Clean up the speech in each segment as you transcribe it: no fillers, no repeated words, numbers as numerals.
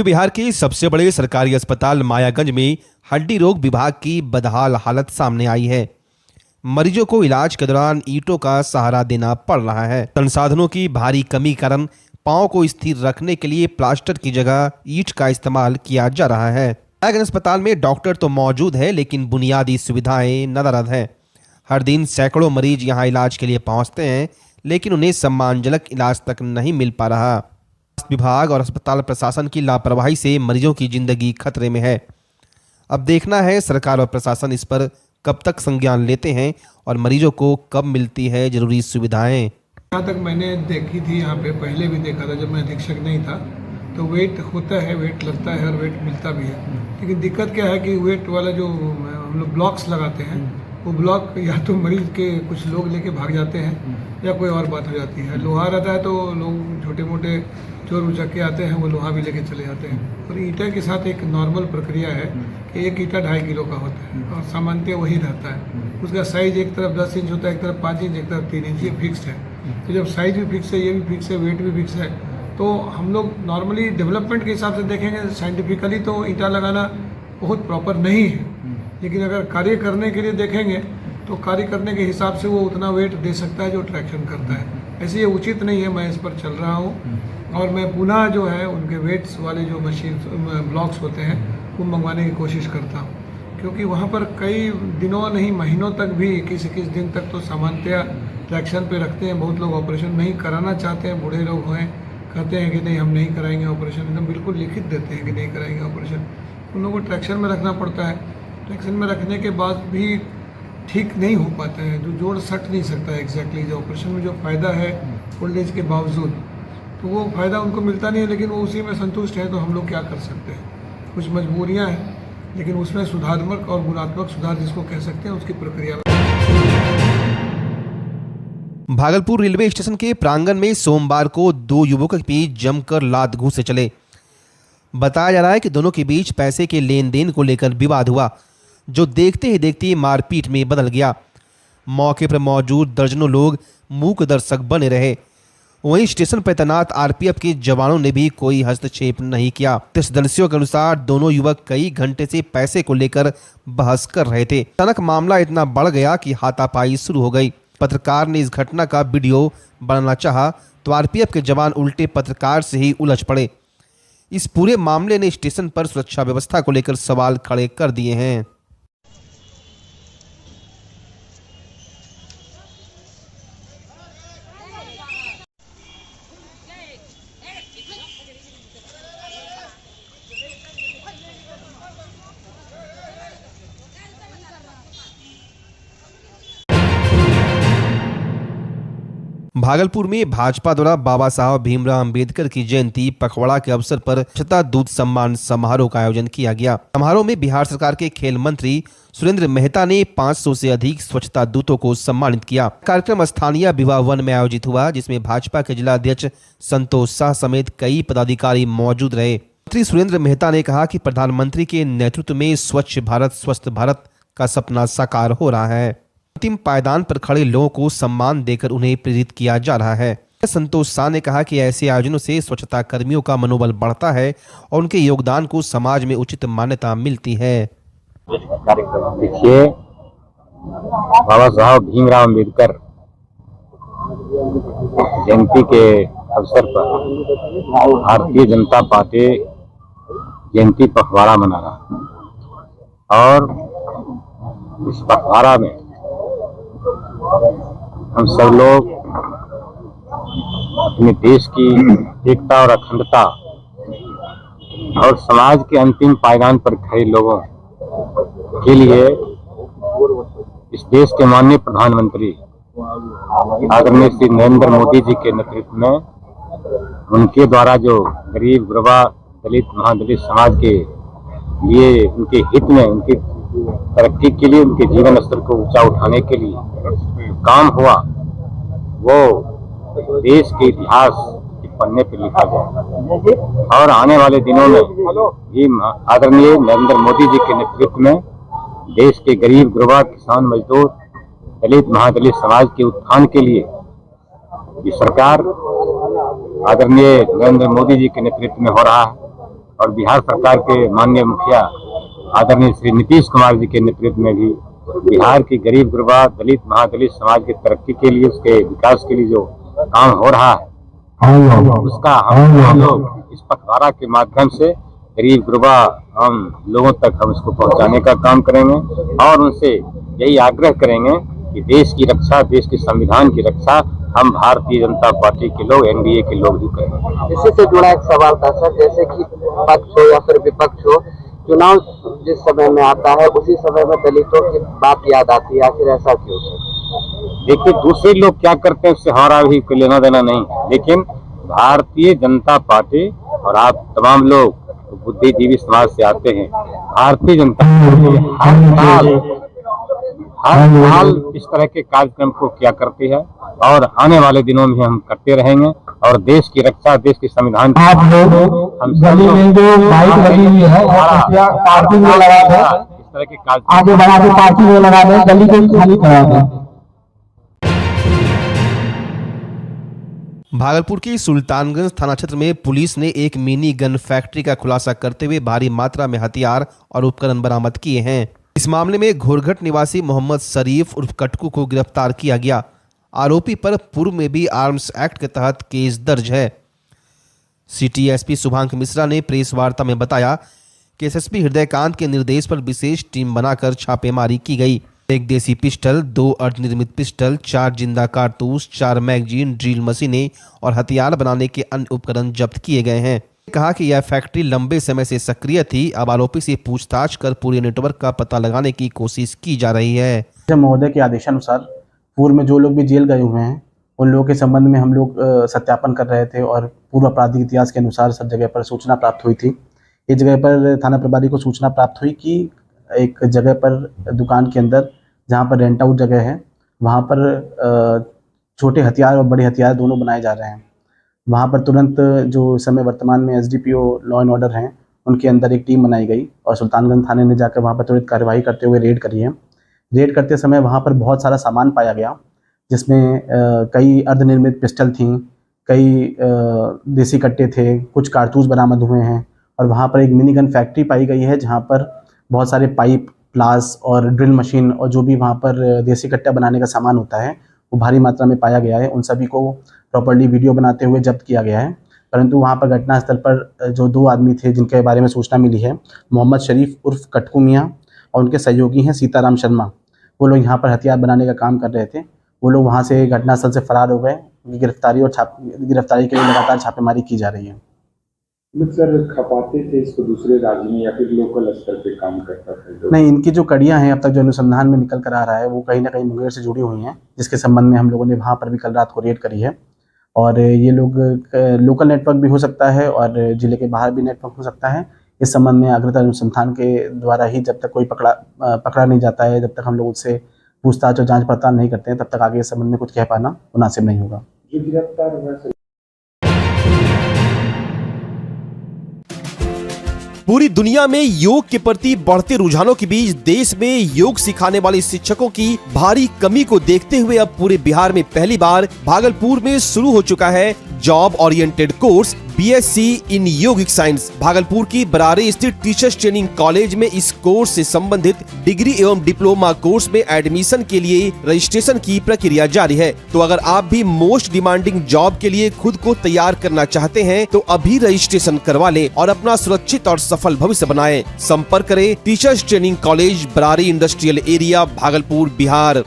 बिहार के सबसे बड़े सरकारी अस्पताल मायागंज में हड्डी रोग विभाग की बदहाल हालत सामने आई है। मरीजों को इलाज के दौरान ईंटों का सहारा देना पड़ रहा है। संसाधनों की भारी कमी कारण पांव को स्थिर रखने के लिए प्लास्टर की जगह ईंट का इस्तेमाल किया जा रहा है। मायागंज अस्पताल में डॉक्टर तो मौजूद है, लेकिन बुनियादी सुविधाएं नदारद हैं। हर दिन सैकड़ों मरीज यहां इलाज के लिए पहुंचते हैं, लेकिन उन्हें सम्मानजनक इलाज तक नहीं मिल पा रहा। स्वास्थ्य विभाग और अस्पताल प्रशासन की लापरवाही से मरीजों की जिंदगी खतरे में है। अब देखना है सरकार और प्रशासन इस पर कब तक संज्ञान लेते हैं और मरीजों को कब मिलती है जरूरी सुविधाएं। यहाँ तक मैंने देखी थी, यहाँ पे पहले भी देखा था जब मैं अधीक्षक नहीं था, तो वेट होता है, वेट लगता है और वेट मिलता भी है। लेकिन दिक्कत क्या है कि वेट वाला जो हम लोग ब्लॉक्स लगाते हैं, वो ब्लॉक या तो मरीज के कुछ लोग लेके भाग जाते हैं या कोई और बात हो जाती है। लोहा रहता है तो लोग छोटे मोटे चोर उचक्के आते हैं, वो लोहा भी लेके चले जाते हैं। और ईंटा के साथ एक नॉर्मल प्रक्रिया है कि एक ईंटा 2.5 किलो का होता है और सामान्यतः वही रहता है। उसका साइज एक तरफ 10 इंच होता है, एक तरफ 5 इंच, एक तरफ 3 इंच, ये फिक्स्ड है। तो जब साइज भी फिक्स है, ये भी फिक्स है, वेट भी फिक्स है, तो हम लोग नॉर्मली डेवलपमेंट के हिसाब से देखेंगे, साइंटिफिकली तो ईंटा लगाना बहुत प्रॉपर नहीं है। लेकिन अगर कार्य करने के लिए देखेंगे तो कार्य करने के हिसाब से वो उतना वेट दे सकता है जो ट्रैक्शन करता है। ऐसे ये उचित नहीं है। मैं इस पर चल रहा हूँ और मैं पुनः जो है उनके वेट्स वाले जो मशीन ब्लॉक्स होते हैं वो मंगवाने की कोशिश करता हूँ, क्योंकि वहाँ पर कई दिनों नहीं महीनों तक भी 21 दिन तक तो सामान्यतया ट्रैक्शन पे रखते हैं। बहुत लोग ऑपरेशन नहीं कराना चाहते हैं, बूढ़े लोग हैं, कहते हैं कि नहीं हम नहीं कराएंगे ऑपरेशन, एकदम बिल्कुल लिखित देते हैं कि नहीं कराएंगे ऑपरेशन। उन लोगों को ट्रैक्शन में रखना पड़ता है। ट्रैक्शन में रखने के बाद भी ठीक नहीं हो पाता है, जो जोड़ सट नहीं सकता है एग्जैक्टली जो ऑपरेशन में जो फ़ायदा है ओल्ड एज के बावजूद, तो वो फ़ायदा उनको मिलता नहीं है। लेकिन वो उसी में संतुष्ट है, तो हम लोग क्या कर सकते हैं। कुछ मजबूरियां हैं, लेकिन उसमें सुधारात्मक और गुणात्मक सुधार जिसको कह सकते हैं उसकी प्रक्रिया। भागलपुर रेलवे स्टेशन के प्रांगण में सोमवार को 2 युवकों के बीच जमकर लात घूंसे चले। बताया जा रहा है कि दोनों के बीच पैसे के लेन देन को लेकर विवाद हुआ, जो देखते ही देखते मारपीट में बदल गया। मौके पर मौजूद दर्जनों लोग मूक दर्शक बने रहे। वहीं स्टेशन पर तैनात आरपीएफ के जवानों ने भी कोई हस्तक्षेप नहीं किया। प्रत्यक्षदर्शियों के अनुसार दोनों युवक कई घंटे से पैसे को लेकर बहस कर रहे थे। अचानक मामला इतना बढ़ गया कि हाथापाई शुरू हो गई। पत्रकार ने इस घटना का वीडियो बनाना चाहा तो आरपीएफ के जवान उल्टे पत्रकार से ही उलझ पड़े। इस पूरे मामले ने स्टेशन पर सुरक्षा व्यवस्था को लेकर सवाल खड़े कर दिए हैं। भागलपुर में भाजपा द्वारा बाबा साहब भीमराव अंबेडकर की जयंती पखवाड़ा के अवसर पर स्वच्छता दूत सम्मान समारोह का आयोजन किया गया। समारोह में बिहार सरकार के खेल मंत्री सुरेंद्र मेहता ने 500 से अधिक स्वच्छता दूतों को सम्मानित किया। कार्यक्रम स्थानीय विवाह वन में आयोजित हुआ, जिसमें भाजपा के जिला अध्यक्ष संतोष शाह समेत कई पदाधिकारी मौजूद रहे। मंत्री सुरेंद्र मेहता ने कहा कि प्रधानमंत्री के नेतृत्व में स्वच्छ भारत स्वस्थ भारत का सपना साकार हो रहा है। अंतिम पायदान पर खड़े लोगों को सम्मान देकर उन्हें प्रेरित किया जा रहा है। संतोष शाह ने कहा कि ऐसे आयोजनों से स्वच्छता कर्मियों का मनोबल बढ़ता है और उनके योगदान को समाज में उचित मान्यता मिलती है। देखिए, बाबा साहब भीमराव अंबेडकर जयंती के अवसर पर भारतीय जनता पार्टी जयंती पखवाड़ा मना रहा और इस पखवाड़ा में हम सब लोग अपने देश की एकता और अखंडता और समाज के अंतिम पायदान पर खड़े लोगों के लिए इस देश के माननीय प्रधानमंत्री आदरणीय श्री नरेंद्र मोदी जी के नेतृत्व में उनके द्वारा जो गरीब गुरबा दलित महादलित समाज के लिए उनके हित में उनकी तरक्की के लिए उनके जीवन स्तर को ऊंचा उठाने के लिए काम हुआ, वो देश के इतिहास के पन्ने पर लिखा गया और आने वाले दिनों में भी आदरणीय नरेंद्र मोदी जी के नेतृत्व में देश के गरीब गुरबा किसान मजदूर दलित महादलित समाज के उत्थान के लिए ये सरकार आदरणीय नरेंद्र मोदी जी के नेतृत्व में हो रहा है और बिहार सरकार के माननीय मुखिया आदरणीय श्री नीतीश कुमार जी के नेतृत्व में भी बिहार की गरीब गुरबा दलित महादलित समाज की तरक्की के लिए, उसके विकास के लिए जो काम हो रहा है उसका हम लोग इस पखवाड़ा के माध्यम से गरीब गुरबा हम लोगों तक हम इसको पहुंचाने का काम करेंगे और उनसे यही आग्रह करेंगे कि देश की रक्षा, देश के संविधान की रक्षा हम भारतीय जनता पार्टी के लोग, एनडीए के लोग ही करेंगे। इसी से जुड़ा एक सवाल था सर, जैसे कि पक्ष हो या फिर विपक्ष हो, चुनाव जिस समय में आता है उसी समय में दलितों की बात याद आती है, आखिर ऐसा क्यों? देखिए, दूसरे लोग क्या करते हैं उससे हमारा भी कोई लेना देना नहीं, लेकिन भारतीय जनता पार्टी और आप तमाम लोग बुद्धिजीवी समाज से आते हैं, भारतीय जनता पार्टी हर साल इस तरह के कार्यक्रम को क्या करती है और आने वाले दिनों में हम करते रहेंगे और देश की रक्षा, देश के संविधान की आप लोग गली में जो बाइक लगी हुई है पार्किंग में लगा दें, इस तरह के कार्य आगे बढ़ा के पार्किंग में लगा दें, गली को खाली करा दें। भागलपुर की सुल्तानगंज थाना क्षेत्र में पुलिस ने एक मिनी गन फैक्ट्री का खुलासा करते हुए भारी मात्रा में हथियार और उपकरण बरामद किए हैं। इस मामले में घोरघट निवासी मोहम्मद शरीफ उर्फ कटकू को गिरफ्तार किया गया। आरोपी पर पूर्व में भी आर्म्स एक्ट के तहत केस दर्ज है। सिटी एसपी शुभांक मिश्रा ने प्रेस वार्ता में बताया कि एसएसपी हृदयकांत के निर्देश पर विशेष टीम बनाकर छापेमारी की गई। एक देसी पिस्टल, 2 अर्धनिर्मित पिस्टल, 4 जिंदा कारतूस, 4 मैगजीन, ड्रिल मशीनें और हथियार बनाने के अन्य उपकरण जब्त किए गए हैं। कहा कि यह फैक्ट्री लंबे समय से सक्रिय थी। अब आरोपी से पूछताछ कर पूरे नेटवर्क का पता लगाने की कोशिश की जा रही है। महोदय के आदेशानुसार पूर्व में जो लोग भी जेल गए हुए हैं उन लोगों के संबंध में हम लोग सत्यापन कर रहे थे और पूर्व आपराधिक इतिहास के अनुसार सब जगह पर सूचना प्राप्त हुई थी। इस जगह पर थाना प्रभारी को सूचना प्राप्त हुई कि एक जगह पर दुकान के अंदर जहाँ पर रेंट आउट जगह है वहाँ पर छोटे हथियार और बड़े हथियार दोनों बनाए जा रहे हैं। वहाँ पर तुरंत जो समय वर्तमान में एसडीपीओ लॉ एंड ऑर्डर हैं उनके अंदर एक टीम बनाई गई और सुल्तानगंज थाने ने जाकर वहाँ पर त्वरित कार्यवाही करते हुए रेड करी है। रेड करते समय वहाँ पर बहुत सारा सामान पाया गया जिसमें कई अर्धनिर्मित पिस्टल थीं, कई देसी कट्टे थे, कुछ कारतूस बरामद हुए हैं और वहाँ पर एक मिनी गन फैक्ट्री पाई गई है जहाँ पर बहुत सारे पाइप, प्लास और ड्रिल मशीन और जो भी वहाँ पर देसी कट्टा बनाने का सामान होता है वो भारी मात्रा में पाया गया है। उन सभी को प्रॉपर्ली वीडियो बनाते हुए जब्त किया गया है। परंतु वहाँ पर घटनास्थल पर जो 2 आदमी थे जिनके बारे में सूचना मिली है, मोहम्मद शरीफ उर्फ कटकू मियाँ और उनके सहयोगी हैं सीताराम शर्मा, वो लोग यहाँ पर हथियार बनाने का काम कर रहे थे। वो लोग वहाँ से घटनास्थल से फरार हो गए। गिरफ्तारी के लिए लगातार छापेमारी की जा रही है। सर, खपाते थे इसको दूसरे राज्य में या फिर लोकल स्तर पे काम करता था? नहीं, इनकी जो कड़ियाँ हैं अब तक जो अनुसंधान में निकल कर आ रहा है वो कहीं ना कहीं मुंगेर से जुड़ी हुई हैं, जिसके संबंध में हम लोगों ने वहाँ पर भी कल रात को रेड करी है। और ये लोग लोकल नेटवर्क भी हो सकता है और जिले के बाहर भी नेटवर्क हो सकता है। इस संबंध में अग्रतर अनुसंधान के द्वारा ही जब तक कोई पकड़ा नहीं जाता है, जब तक हम लोग उससे पूछताछ और जांच पड़ताल नहीं करते हैं, तब तक आगे इस संबंध में कुछ कह पाना मुनासिब नहीं होगा। जो गिरफ्तार हुआ सर, पूरी दुनिया में योग के प्रति बढ़ते रुझानों के बीच देश में योग सिखाने वाले शिक्षकों की भारी कमी को देखते हुए अब पूरे बिहार में पहली बार भागलपुर में शुरू हो चुका है job oriented course BSc in yogic science. Bhagalpur की बरारे स्थित टीचर्स ट्रेनिंग कॉलेज में इस कोर्स से संबंधित डिग्री एवं डिप्लोमा कोर्स में एडमिशन के लिए रजिस्ट्रेशन की प्रक्रिया जारी है। तो अगर आप भी मोस्ट डिमांडिंग जॉब के लिए खुद को तैयार करना चाहते हैं तो अभी रजिस्ट्रेशन करवा लें और अपना सुरक्षित और सफल भविष्य बनाएं। संपर्क करें teachers training college, Barari industrial area, Bhagalpur, Bihar.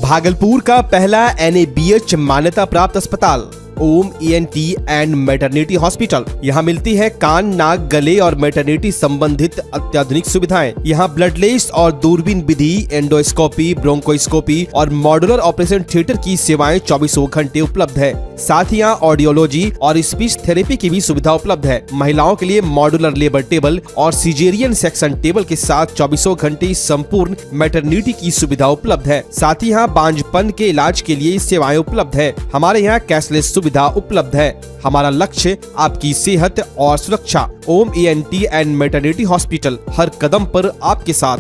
Bhagalpur का पहला NABH मान्यता प्राप्त अस्पताल ओम ENT एंड मैटरनिटी हॉस्पिटल। यहाँ मिलती है कान, नाक, गले और मैटरनिटी संबंधित अत्याधुनिक सुविधाएं। यहाँ ब्लडलेस और दूरबीन विधि, एंडोस्कोपी, ब्रोंकोस्कोपी और मॉड्यूलर ऑपरेशन थिएटर की सेवाएं 24 घंटे उपलब्ध है। साथ ही यहाँ ऑडियोलॉजी और स्पीच थेरेपी की भी सुविधा उपलब्ध है। महिलाओं के लिए मॉड्यूलर लेबर टेबल और सिजेरियन सेक्शन टेबल के साथ 24 घंटे संपूर्ण मैटरनिटी की सुविधा उपलब्ध है। साथ ही यहाँ बांझपन के इलाज के लिए सेवाएं उपलब्ध है। हमारे यहाँ कैशलेस सुविधा उपलब्ध है। हमारा लक्ष्य आपकी सेहत और सुरक्षा। ओम ENT एंड मैटरनिटी हॉस्पिटल, हर कदम पर आपके साथ।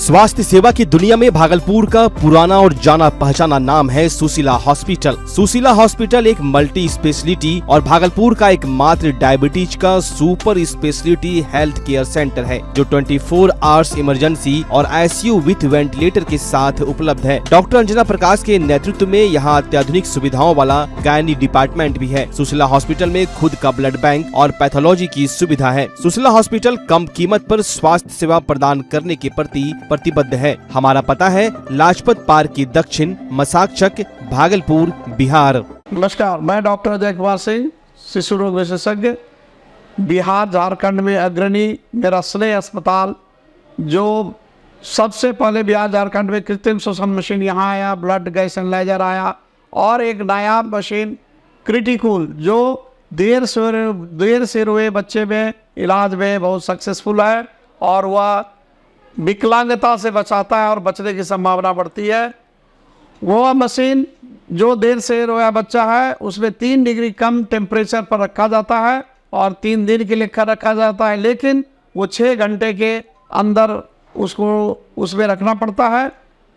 स्वास्थ्य सेवा की दुनिया में भागलपुर का पुराना और जाना पहचाना नाम है सुशीला हॉस्पिटल। सुशीला हॉस्पिटल एक मल्टी स्पेशलिटी और भागलपुर का एक मात्र डायबिटीज का super speciality health care centre है, जो 24 आवर्स इमरजेंसी और आईसीयू विथ वेंटिलेटर के साथ उपलब्ध है। डॉक्टर अंजना प्रकाश के नेतृत्व में यहाँ अत्याधुनिक सुविधाओं वाला गायनी डिपार्टमेंट भी है। सुशीला हॉस्पिटल में खुद का ब्लड बैंक और पैथोलॉजी की सुविधा है। सुशीला हॉस्पिटल कम कीमत पर स्वास्थ्य सेवा प्रदान करने के प्रति प्रतिबद्ध है। हमारा पता है लाजपत पार्क की दक्षिण, मसाकचक, भागलपुर, बिहार। नमस्कार, मैं डॉक्टर अजय कुमार सिंह, शिशु रोग विशेषज्ञ, बिहार झारखंड में अग्रणी मेरा स्नेह अस्पताल, जो सबसे पहले बिहार झारखंड में कृत्रिम श्वसन मशीन यहाँ आया, ब्लड गैस एनालाइजर आया, और एक नायाब मशीन क्रिटिकल जो देर से रोए बच्चे में इलाज में बहुत सक्सेसफुल है, और वह विकलांगता से बचाता है और बचने की संभावना बढ़ती है। वो मशीन जो देर से रोया बच्चा है उसमें 3 डिग्री कम टेम्परेचर पर रखा जाता है और 3 दिन के लिए रखा जाता है, लेकिन वो 6 घंटे के अंदर उसको उसमें रखना पड़ता है।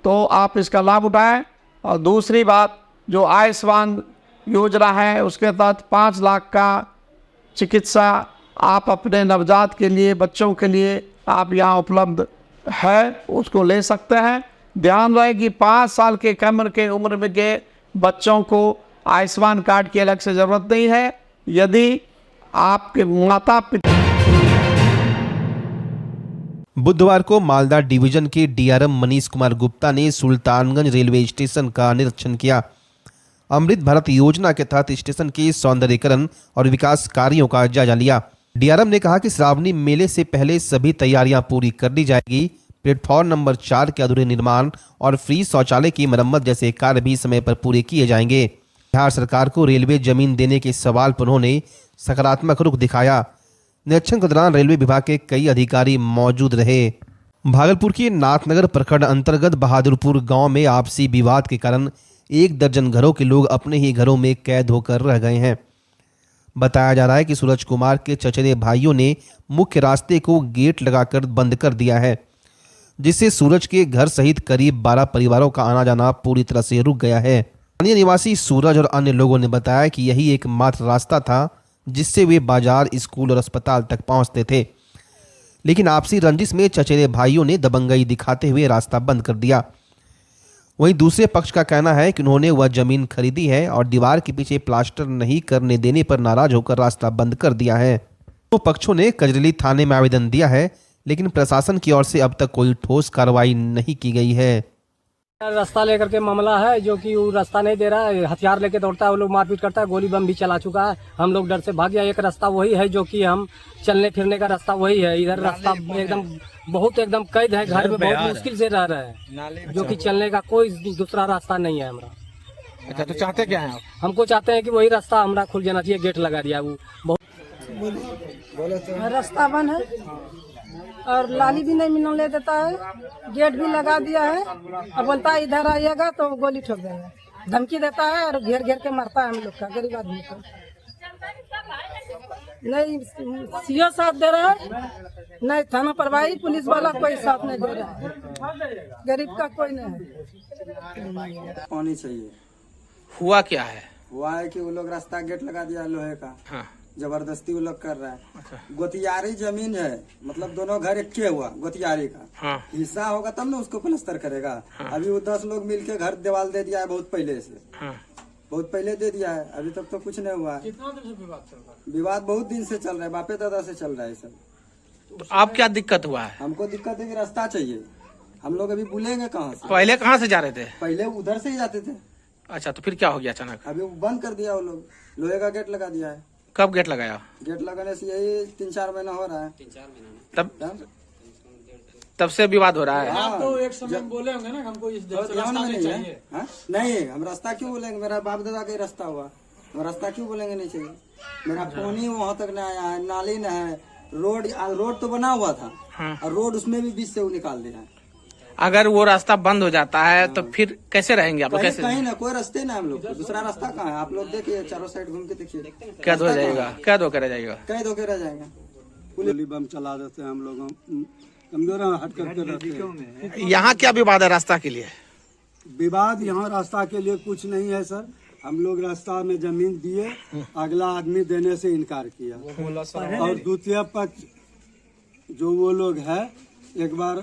तो आप इसका लाभ उठाएं। और दूसरी बात, जो आयुष्मान योजना है उसके तहत 5 लाख का चिकित्सा आप अपने नवजात के लिए, बच्चों के लिए आप यहाँ उपलब्ध है, उसको ले सकते हैं। ध्यान रहे कि 5 साल के कम के उम्र में के बच्चों को आयुष्मान कार्ड की अलग से ज़रूरत नहीं है। यदि आपके माता पिता। बुधवार को मालदा डिवीजन के डीआरएम मनीष कुमार गुप्ता ने सुल्तानगंज रेलवे स्टेशन का निरीक्षण किया। अमृत भारत योजना के तहत स्टेशन के सौंदर्यीकरण और विकास कार्यों का जायजा लिया। डीआरएम ने कहा कि श्रावणी मेले से पहले सभी तैयारियां पूरी कर ली जाएगी। प्लेटफॉर्म नंबर 4 के अधूरे निर्माण और फ्री शौचालय की मरम्मत जैसे कार्य भी समय पर पूरे किए जाएंगे। बिहार सरकार को रेलवे जमीन देने के सवाल पर उन्होंने सकारात्मक रुख दिखाया। निरीक्षण के दौरान रेलवे विभाग के कई अधिकारी मौजूद रहे। भागलपुर के नाथनगर प्रखंड अंतर्गत बहादुरपुर गाँव में आपसी विवाद के कारण 1 दर्जन घरों के लोग अपने ही घरों में कैद होकर रह गए हैं। बताया जा रहा है कि सूरज कुमार के चचेरे भाइयों ने मुख्य रास्ते को गेट लगाकर बंद कर दिया है, जिससे सूरज के घर सहित करीब 12 परिवारों का आना जाना पूरी तरह से रुक गया है। स्थानीय निवासी सूरज और अन्य लोगों ने बताया कि यही एकमात्र रास्ता था जिससे वे बाजार, स्कूल और अस्पताल तक पहुंचते थे, लेकिन आपसी रंजिश में चचेरे भाइयों ने दबंगई दिखाते हुए रास्ता बंद कर दिया। वहीं दूसरे पक्ष का कहना है कि उन्होंने वह जमीन खरीदी है और दीवार के पीछे प्लास्टर नहीं करने देने पर नाराज होकर रास्ता बंद कर दिया है। तो पक्षों ने कजरली थाने में आवेदन दिया है, लेकिन प्रशासन की ओर से अब तक कोई ठोस कार्रवाई नहीं की गई है। रास्ता लेकर के मामला है, जो कि वो रास्ता नहीं दे रहा है, हथियार लेके दौड़ता है, वो लोग मारपीट करता है, गोली बम भी चला चुका है। हम लोग डर से भाग गया। एक रास्ता वही है जो कि हम चलने फिरने का रास्ता वही है। इधर रास्ता एकदम कैद है, घर में बहुत मुश्किल से रह रहे हैं, जो कि चलने का कोई दूसरा रास्ता नहीं है हमारा। अच्छा, तो चाहते क्या है? हमको चाहते हैं कि वही रास्ता हमारा खुल जाना चाहिए। गेट लगा दिया वो बहुत रास्ता बंद है और लाली भी नहीं मिलने देता है, गेट भी लगा दिया है और बोलता है इधर आइएगा तो गोली ठोक देगा, धमकी देता है और घेर घेर के मारता है हम लोग का, गरीब आदमी को। नहीं सीओ साथ दे रहा है, नहीं थाना प्रभारी पुलिस वाला कोई साथ नहीं दे रहा है, गरीब का कोई नहीं है। पानी चाहिए। हुआ क्या है? हुआ है कि वो लोग रास्ता गेट लगा दिया लोहे का। हाँ। जबरदस्ती वो लोग कर रहा है। अच्छा। गोतियारी जमीन है, मतलब दोनों घर एक हुआ गोतियारी का। हाँ। हिस्सा होगा तब ना उसको प्लस्तर करेगा। हाँ। अभी वो 10 लोग मिलके घर दीवार दे दिया है बहुत पहले से। हाँ। बहुत पहले दे दिया है, अभी तक तो कुछ नहीं हुआ है। कितना दिन से विवाद चल रहा है? विवाद बहुत दिन से चल रहा है, बापे दादा से चल रहा है सब। तो आप क्या दिक्कत हुआ है? हमको दिक्कत है कि रास्ता चाहिए। हम लोग अभी बुलेंगे कहाँ से? पहले कहाँ से जा रहे थे? पहले उधर से ही जाते थे। अच्छा, तो फिर क्या हो गया अचानक? अभी बंद कर दिया वो लोग, लोहे का गेट लगा दिया है। कब गेट लगाया? गेट लगाने से यही 3-4 महीना हो रहा है। 3-4 महीना तब से विवाद हो रहा है। हाँ, आप तो एक समय बोले होंगे ना हमको इस रास्ता नहीं चाहिए। नहीं, हम रास्ता क्यों बोलेंगे? मेरा बाप दादा का रास्ता हुआ, हम रास्ता क्यों बोलेंगे नहीं चाहिए? मेरा पानी वहाँ तक नहीं आया है, नाली न है, रोड तो बना हुआ था। हाँ। और रोड उसमें भी बीच से वो निकाल दिया है। अगर वो रास्ता बंद हो जाता है तो फिर कैसे रहेंगे आप लोग? कैसे? कहीं ना कोई रास्ते ना, हम लोग दूसरा रास्ता कहाँ है? आप लोग देखिए, चारों साइड घूम के देखिए। क्या हो जाएगा? क्या धोखा रह जाएगा? कई धोखे रह जाएगा। गोली बम चला देते हैं हम लोग, कमजोर हट करके रहते हैं। यहाँ क्या विवाद है रास्ता के लिए? विवाद यहाँ रास्ता के लिए कुछ नहीं है सर। हम लोग रास्ता में जमीन दिए, अगला आदमी देने से इनकार किया। और द्वितीय पक्ष जो वो लोग है, एक बार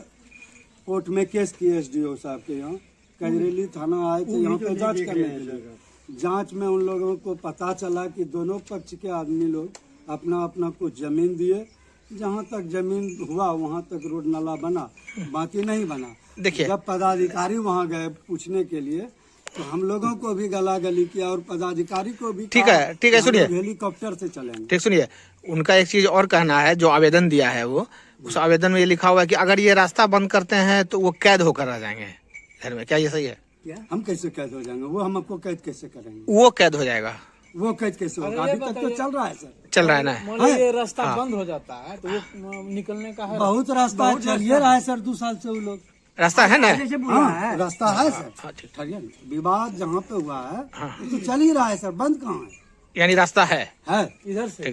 कोर्ट में केस किए एसडीओ साहब के यहाँ, कजरेली थाना आए थे यहाँ पे जांच करने। जांच में उन लोगों को पता चला कि दोनों पक्ष के आदमी लोग अपना अपना कुछ जमीन दिए। जहाँ तक जमीन हुआ वहाँ तक रोड नाला बना, बाकी नहीं बना। देखिए, जब पदाधिकारी वहाँ गए पूछने के लिए तो हम लोगों को भी गला गली किया और पदाधिकारी को भी। ठीक है सुनिए, हेलीकॉप्टर से चलेंगे। ठीक सुनिए, उनका एक चीज और कहना है, जो आवेदन दिया है वो, उस आवेदन में ये लिखा हुआ है कि अगर ये रास्ता बंद करते हैं तो वो कैद होकर रह जाएंगे घर में। क्या ये सही है? हम कैसे कैद हो जाएंगे? वो हम आपको कैद कैसे करेंगे? वो कैद हो जाएगा। वो कैद कैसे होगा? अभी तक तो चल रहा है सर। चल रहा है ना? ये रास्ता बंद हो जाता है तो वो निकलने का है। बहुत रास्ता चलिए रहा है सर, 2 साल से वो लोग। रास्ता है ना? हाँ, रास्ता है सर। ठहरिए, विवाद जहाँ पे हुआ है तो चल ही रहा है सर, बंद कहाँ है? यानी रास्ता है इधर से।